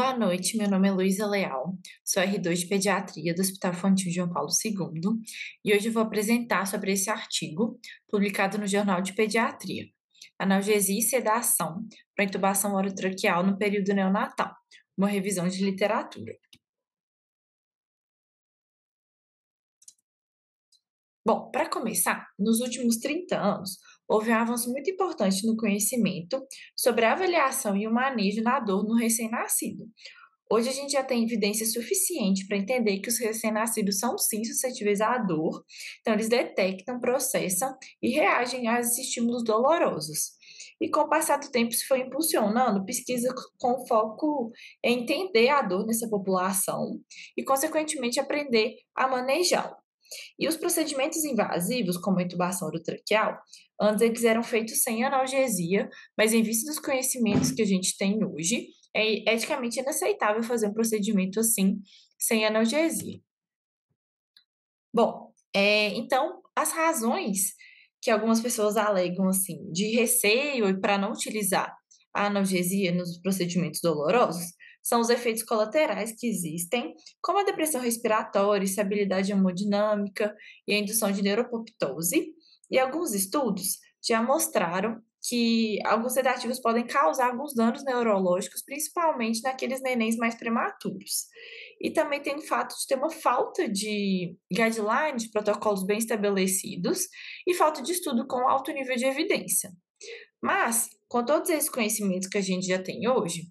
Boa noite, meu nome é Luísa Leal, sou R2 de Pediatria do Hospital Infantil João Paulo II e hoje eu vou apresentar sobre esse artigo publicado no Jornal de Pediatria, Analgesia e Sedação para intubação orotraqueal no período neonatal, uma revisão de literatura. Bom, para começar, nos últimos 30 anos, houve um avanço muito importante no conhecimento sobre a avaliação e o manejo da dor no recém-nascido. Hoje a gente já tem evidência suficiente para entender que os recém-nascidos são sim suscetíveis à dor, então eles detectam, processam e reagem a esses estímulos dolorosos. E com o passar do tempo, isso foi impulsionando pesquisa com foco em entender a dor nessa população e, consequentemente, aprender a manejá-la. E os procedimentos invasivos, como a intubação orotraqueal, antes eles eram feitos sem analgesia, mas em vista dos conhecimentos que a gente tem hoje, é eticamente inaceitável fazer um procedimento assim, sem analgesia. Bom, então, as razões que algumas pessoas alegam, assim, de receio e para não utilizar a analgesia nos procedimentos dolorosos, são os efeitos colaterais que existem, como a depressão respiratória, instabilidade hemodinâmica e a indução de neuropoptose. E alguns estudos já mostraram que alguns sedativos podem causar alguns danos neurológicos, principalmente naqueles nenéns mais prematuros. E também tem o fato de ter uma falta de guidelines, de protocolos bem estabelecidos e falta de estudo com alto nível de evidência. Mas, com todos esses conhecimentos que a gente já tem hoje,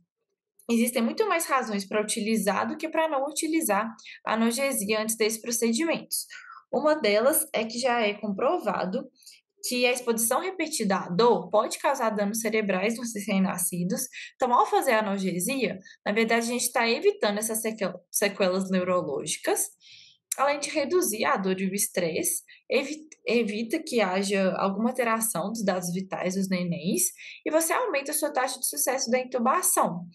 existem muito mais razões para utilizar do que para não utilizar a analgesia antes desses procedimentos. Uma delas é que já é comprovado que a exposição repetida à dor pode causar danos cerebrais nos recém-nascidos. Então, ao fazer a analgesia, na verdade, a gente está evitando essas sequelas neurológicas, além de reduzir a dor e o estresse, evita que haja alguma alteração dos dados vitais dos nenéns e você aumenta a sua taxa de sucesso da intubação.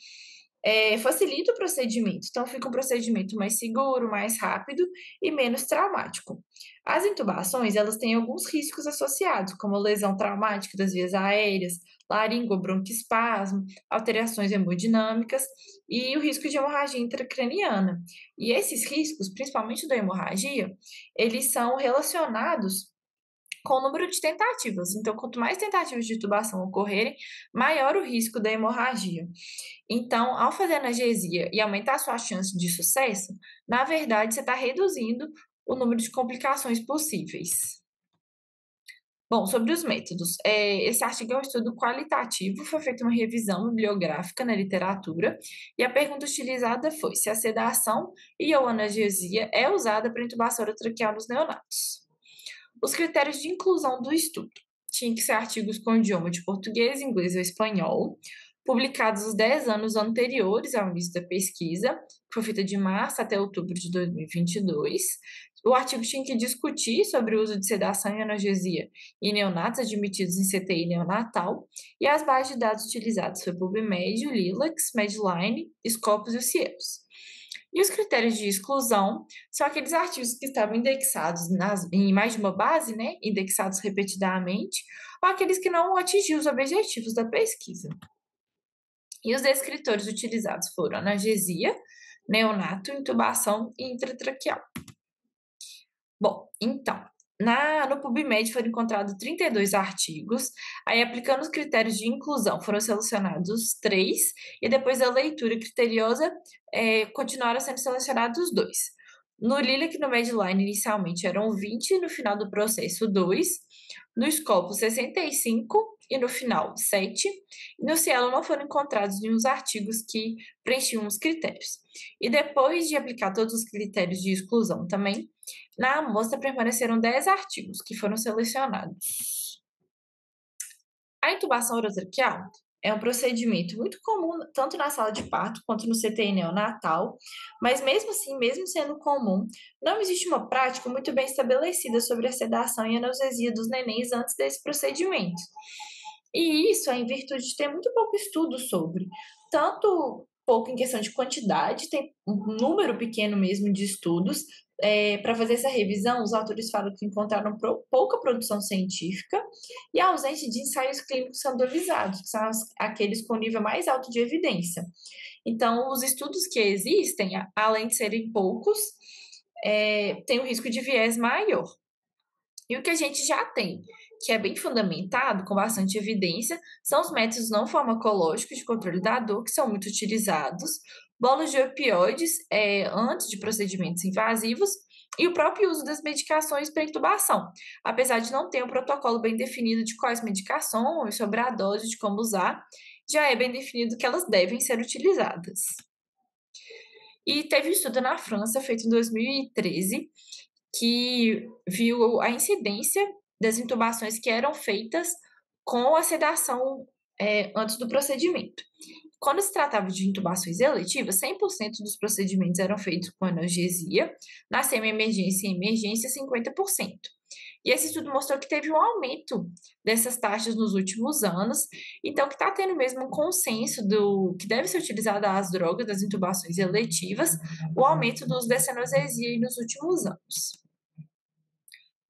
Facilita o procedimento, então fica um procedimento mais seguro, mais rápido e menos traumático. As intubações, elas têm alguns riscos associados, como lesão traumática das vias aéreas, laringobronquiespasmo, alterações hemodinâmicas e o risco de hemorragia intracraniana. E esses riscos, principalmente da hemorragia, eles são relacionados com o número de tentativas. Então, quanto mais tentativas de intubação ocorrerem, maior o risco da hemorragia. Então, ao fazer analgesia e aumentar a sua chance de sucesso, na verdade, você está reduzindo o número de complicações possíveis. Bom, sobre os métodos, esse artigo é um estudo qualitativo, foi feita uma revisão bibliográfica na literatura, e a pergunta utilizada foi se a sedação e ou analgesia é usada para intubação orotraqueal nos neonatos. Os critérios de inclusão do estudo. Tinha que ser artigos com idioma de português, inglês ou espanhol, publicados os 10 anos anteriores ao início da pesquisa, que foi feita de março até outubro de 2022. O artigo tinha que discutir sobre o uso de sedação e analgesia em neonatos admitidos em CTI neonatal, e as bases de dados utilizadas foi PubMed, o Lilacs, Medline, Scopus e o Cielos. E os critérios de exclusão são aqueles artigos que estavam indexados em mais de uma base, né, indexados repetidamente, ou aqueles que não atingiam os objetivos da pesquisa. E os descritores utilizados foram analgesia, neonato, intubação e intratraqueal. Bom, então, no PubMed foram encontrados 32 artigos, aí aplicando os critérios de inclusão foram selecionados 3, e depois da leitura criteriosa continuaram sendo selecionados 2. No Lilac e no Medline inicialmente eram 20, no final do processo 2, no Scopus 65 e no final 7, e no Cielo não foram encontrados nenhum artigos que preenchiam os critérios. E depois de aplicar todos os critérios de exclusão também, na amostra permaneceram 10 artigos que foram selecionados. A intubação orotraqueal é um procedimento muito comum tanto na sala de parto quanto no CTI neonatal, mas mesmo assim, mesmo sendo comum, não existe uma prática muito bem estabelecida sobre a sedação e analgesia dos nenéns antes desse procedimento. E isso é em virtude de ter muito pouco estudo sobre, tanto pouco em questão de quantidade, tem um número pequeno mesmo de estudos. Para fazer essa revisão, os autores falam que encontraram pouca produção científica e a ausência de ensaios clínicos randomizados, que são aqueles com nível mais alto de evidência. Então, os estudos que existem, além de serem poucos, têm um risco de viés maior. E o que a gente já tem, que é bem fundamentado, com bastante evidência, são os métodos não farmacológicos de controle da dor, que são muito utilizados, bolos de opioides, antes de procedimentos invasivos, e o próprio uso das medicações para intubação, apesar de não ter um protocolo bem definido de quais medicações, sobre a dose, de como usar, já é bem definido que elas devem ser utilizadas. E teve um estudo na França, feito em 2013, que viu a incidência das intubações que eram feitas com a sedação, antes do procedimento. Quando se tratava de intubações eletivas, 100% dos procedimentos eram feitos com analgesia, na semi-emergência e emergência, 50%. E esse estudo mostrou que teve um aumento dessas taxas nos últimos anos, então que está tendo mesmo um consenso do que deve ser utilizada as drogas das intubações eletivas, o aumento do uso dessa analgesia nos últimos anos.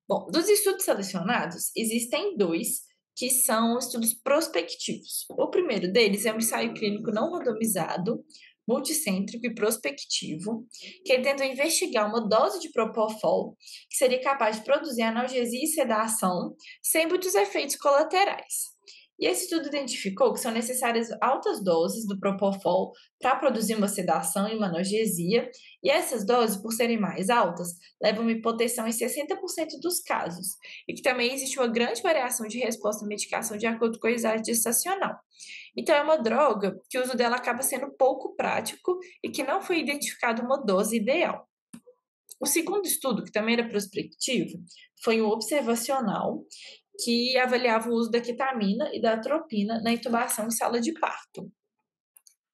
Bom, dos estudos selecionados, existem dois que são estudos prospectivos. O primeiro deles é um ensaio clínico não randomizado, multicêntrico e prospectivo, que ele tentou investigar uma dose de propofol que seria capaz de produzir analgesia e sedação sem muitos efeitos colaterais. E esse estudo identificou que são necessárias altas doses do propofol para produzir uma sedação e uma analgesia, e essas doses, por serem mais altas, levam a uma hipotensão em 60% dos casos, e que também existe uma grande variação de resposta à medicação de acordo com a idade gestacional. Então, é uma droga que o uso dela acaba sendo pouco prático e que não foi identificada uma dose ideal. O segundo estudo, que também era prospectivo, foi um observacional que avaliava o uso da ketamina e da atropina na intubação em sala de parto.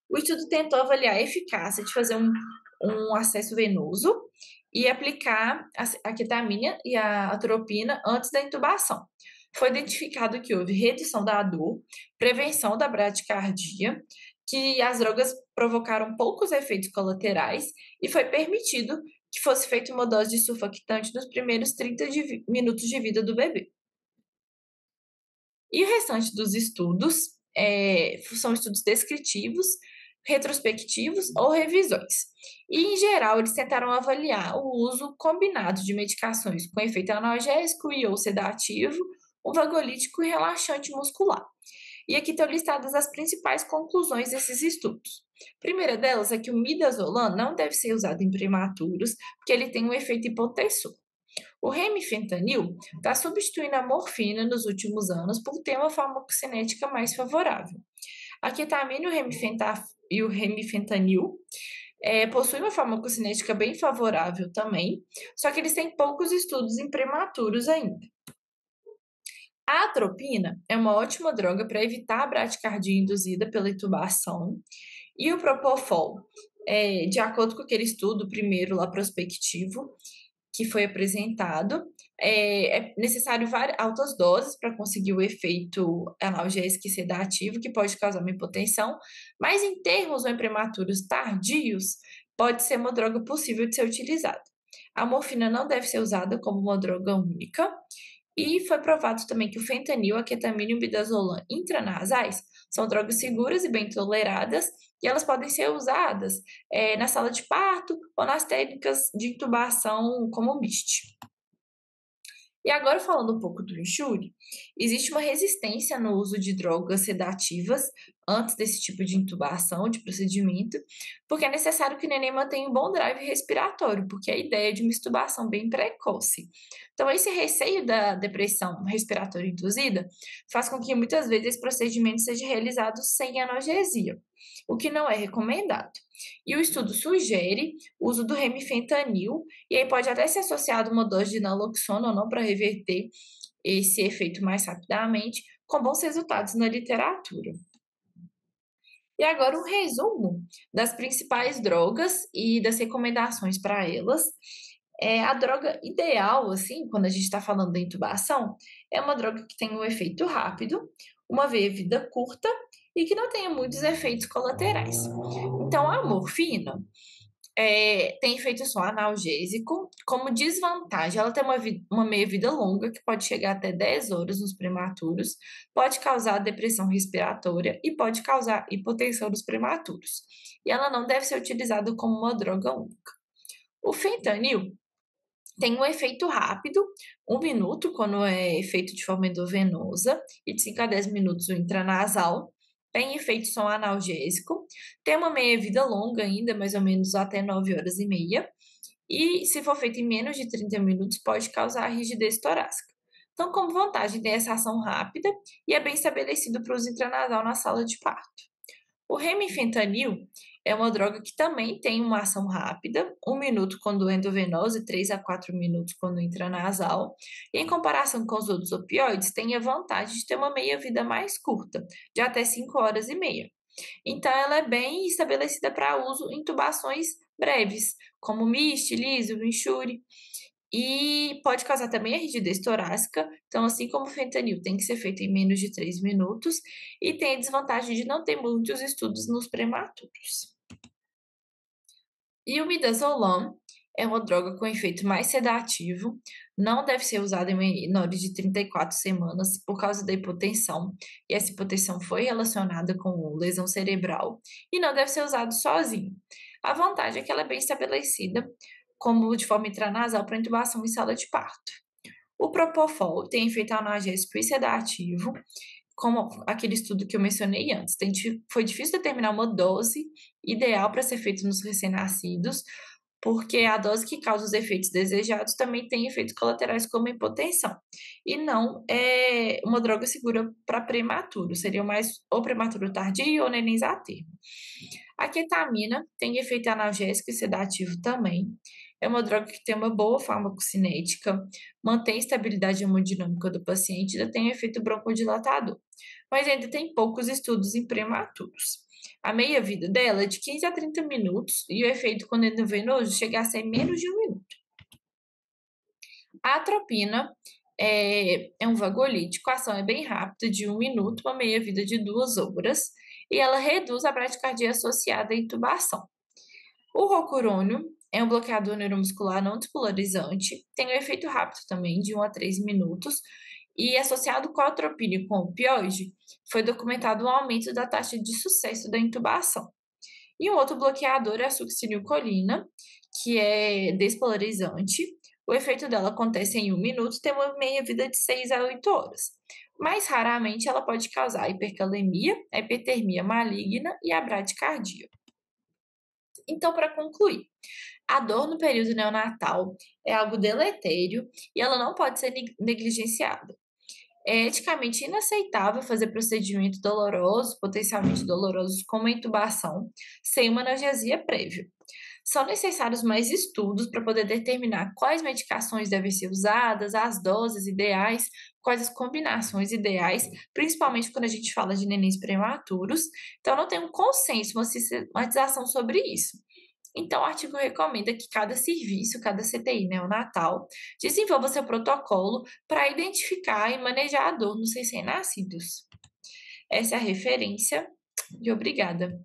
O estudo tentou avaliar a eficácia de fazer um acesso venoso e aplicar a ketamina e a atropina antes da intubação. Foi identificado que houve redução da dor, prevenção da bradicardia, que as drogas provocaram poucos efeitos colaterais e foi permitido que fosse feita uma dose de surfactante nos primeiros 30 minutos de vida do bebê. E o restante dos estudos são estudos descritivos, retrospectivos ou revisões. E, em geral, eles tentaram avaliar o uso combinado de medicações com efeito analgésico e ou sedativo, um vagolítico e relaxante muscular. E aqui estão listadas as principais conclusões desses estudos. A primeira delas é que o midazolam não deve ser usado em prematuros, porque ele tem um efeito hipotensor. O remifentanil está substituindo a morfina nos últimos anos por ter uma farmacocinética mais favorável. A ketamina e o remifentanil possuem uma farmacocinética bem favorável também, só que eles têm poucos estudos em prematuros ainda. A atropina é uma ótima droga para evitar a bradicardia induzida pela intubação, e o propofol, de acordo com aquele estudo primeiro lá prospectivo, que foi apresentado, é necessário altas doses para conseguir o efeito analgésico e sedativo, que pode causar uma hipotensão, mas em termos ou em prematuros tardios, pode ser uma droga possível de ser utilizada. A morfina não deve ser usada como uma droga única, e foi provado também que o fentanil, a ketamina e o midazolam intranasais são drogas seguras e bem toleradas, e elas podem ser usadas na sala de parto ou nas técnicas de intubação como o MIST. E agora, falando um pouco do enxure, existe uma resistência no uso de drogas sedativas antes desse tipo de intubação, de procedimento, porque é necessário que o neném mantenha um bom drive respiratório, porque a ideia é de uma intubação bem precoce. Então, esse receio da depressão respiratória induzida faz com que muitas vezes esse procedimento seja realizado sem analgesia, o que não é recomendado. E o estudo sugere o uso do remifentanil, e aí pode até ser associado uma dose de naloxona ou não para reverter esse efeito mais rapidamente, com bons resultados na literatura. E agora um resumo das principais drogas e das recomendações para elas. A droga ideal, assim, quando a gente está falando da intubação, é uma droga que tem um efeito rápido, uma meia-vida curta e que não tenha muitos efeitos colaterais. Então, a morfina tem efeito só analgésico. Como desvantagem, ela tem uma meia-vida longa, que pode chegar até 10 horas nos prematuros, pode causar depressão respiratória e pode causar hipotensão nos prematuros. E ela não deve ser utilizada como uma droga única. O fentanil tem um efeito rápido, 1 minuto, quando é feito de forma endovenosa, e de 5 a 10 minutos o intranasal. Tem efeito só analgésico, tem uma meia-vida longa ainda, mais ou menos até 9 horas e meia, e se for feito em menos de 30 minutos, pode causar rigidez torácica. Então, como vantagem, tem essa ação rápida e é bem estabelecido para o uso intranasal na sala de parto. O remifentanil é uma droga que também tem uma ação rápida, 1 minuto quando endovenosa e 3 a 4 minutos quando intranasal. E em comparação com os outros opioides, tem a vantagem de ter uma meia-vida mais curta, de até 5 horas e meia. Então, ela é bem estabelecida para uso em intubações breves, como MIST, LISO, Venturi. E pode causar também a rigidez torácica, então, assim como o fentanil tem que ser feito em menos de 3 minutos, e tem a desvantagem de não ter muitos estudos nos prematuros. E o midazolam é uma droga com efeito mais sedativo, não deve ser usada em menores de 34 semanas por causa da hipotensão, e essa hipotensão foi relacionada com lesão cerebral, e não deve ser usado sozinho. A vantagem é que ela é bem estabelecida, como de forma intranasal para intubação em sala de parto. O propofol tem efeito analgésico e sedativo, como aquele estudo que eu mencionei antes. Foi difícil determinar uma dose ideal para ser feito nos recém-nascidos, porque a dose que causa os efeitos desejados também tem efeitos colaterais como hipotensão. E não é uma droga segura para prematuro, seria mais ou prematuro tardio ou nenéns a termo. A ketamina tem efeito analgésico e sedativo também. É uma droga que tem uma boa farmacocinética, mantém a estabilidade hemodinâmica do paciente e ainda tem efeito broncodilatador. Mas ainda tem poucos estudos em prematuros. A meia-vida dela é de 15 a 30 minutos e o efeito quando endovenoso chega a ser menos de 1 minuto. A atropina é um vagolítico, a ação é bem rápida, de 1 minuto, uma meia-vida de 2 horas, e ela reduz a bradicardia associada à intubação. O rocurônio é um bloqueador neuromuscular não despolarizante, tem um efeito rápido também, de 1 a 3 minutos, e associado com a atropina e com o opioide, foi documentado um aumento da taxa de sucesso da intubação. E um outro bloqueador é a succinilcolina, que é despolarizante. O efeito dela acontece em 1 minuto e tem uma meia-vida de 6 a 8 horas. Mais raramente, ela pode causar hipercalemia, a hipertermia maligna e a bradicardia. Então, para concluir, a dor no período neonatal é algo deletério e ela não pode ser negligenciada. É eticamente inaceitável fazer procedimentos dolorosos, potencialmente dolorosos, como a intubação, sem uma analgesia prévia. São necessários mais estudos para poder determinar quais medicações devem ser usadas, as doses ideais, quais as combinações ideais, principalmente quando a gente fala de nenéns prematuros. Então, não tem um consenso, uma sistematização sobre isso. Então, o artigo recomenda que cada serviço, cada CTI neonatal, desenvolva seu protocolo para identificar e manejar a dor nos recém-nascidos. Essa é a referência e obrigada.